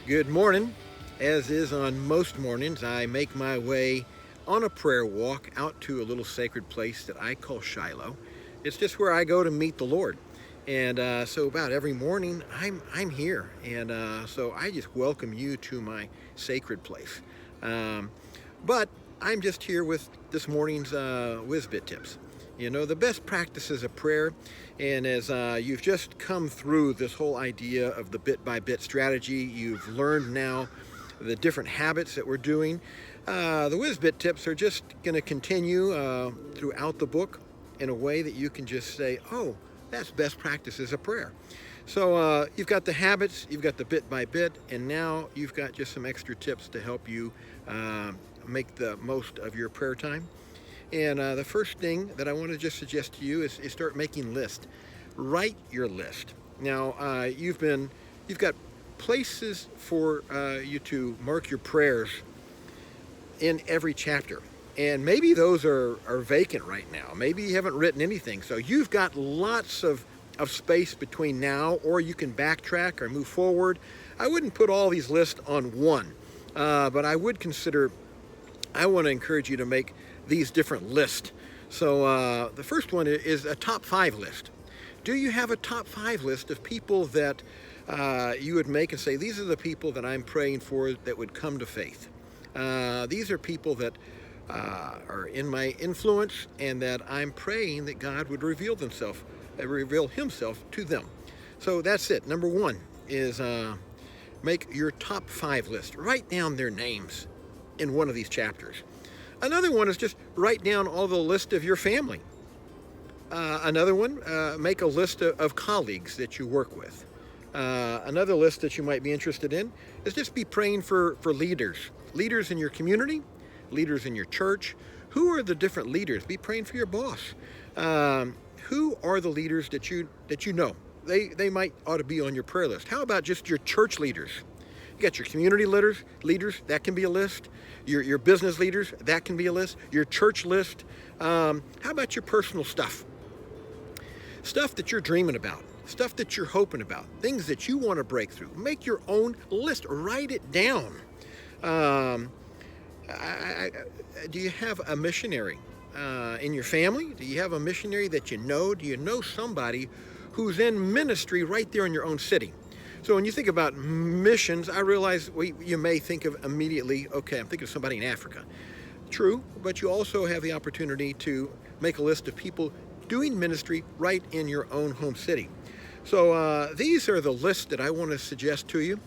Good morning. As is on most mornings, I make my way on a prayer walk out to a little sacred place that I call Shiloh. It's just where I go to meet the Lord. And so about every morning, I'm here. And so I just welcome you to my sacred place. But I'm just here with this morning's Wisbit tips. You know, the best practices of prayer. And as you've just come through this whole idea of the bit by bit strategy, you've learned now the different habits that we're doing. The Wisbit tips are just going to continue throughout the book in a way that you can just say, oh, that's best practices of prayer. So you've got the habits, you've got the bit by bit, and now you've got just some extra tips to help you make the most of your prayer time. And the first thing that I want to just suggest to you is start making lists. Write your list. Now you've got places for you to mark your prayers in every chapter. And maybe those are vacant right now. Maybe you haven't written anything. So you've got lots of space between now, or you can backtrack or move forward. I wouldn't put all these lists on one, but I want to encourage you to make these different lists. So the first one is a top 5 list. Do you have a top 5 list of people that you would make and say, these are the people that I'm praying for that would come to faith? These are people that are in my influence and that I'm praying that God would reveal himself to them. So that's it. Number 1 is make your top 5 list. Write down their names in one of these chapters. Another one is just write down all the list of your family. Another one, make a list of colleagues that you work with. Another list that you might be interested in is just be praying for leaders in your community, leaders in your church. Who are the different leaders? Be praying for your boss. Who are the leaders that you know? They might ought to be on your prayer list. How about just your church leaders? You got your community leaders, that can be a list. Your business leaders, that can be a list. Your church list. How about your personal stuff? Stuff that you're dreaming about, stuff that you're hoping about, things that you want to break through. Make your own list. Write it down. Do you have a missionary in your family? Do you have a missionary that you know? Do you know somebody who's in ministry right there in your own city? So when you think about missions, I realize you may think of immediately, okay, I'm thinking of somebody in Africa. True, but you also have the opportunity to make a list of people doing ministry right in your own home city. So these are the lists that I want to suggest to you.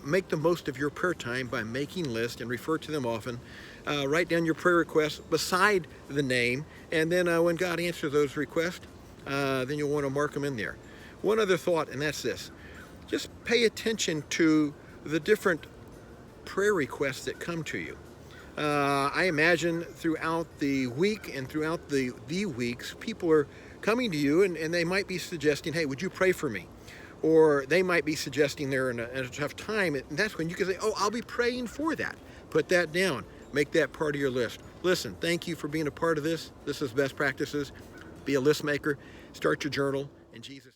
Make the most of your prayer time by making lists and refer to them often. Write down your prayer requests beside the name, and then when God answers those requests, then you'll want to mark them in there. One other thought, and that's this. Just pay attention to the different prayer requests that come to you. I imagine throughout the week and throughout the weeks, people are coming to you and they might be suggesting, hey, would you pray for me? Or they might be suggesting they're in a tough time. And that's when you can say, oh, I'll be praying for that. Put that down. Make that part of your list. Listen, thank you for being a part of this. This is best practices. Be a list maker. Start your journal. In Jesus'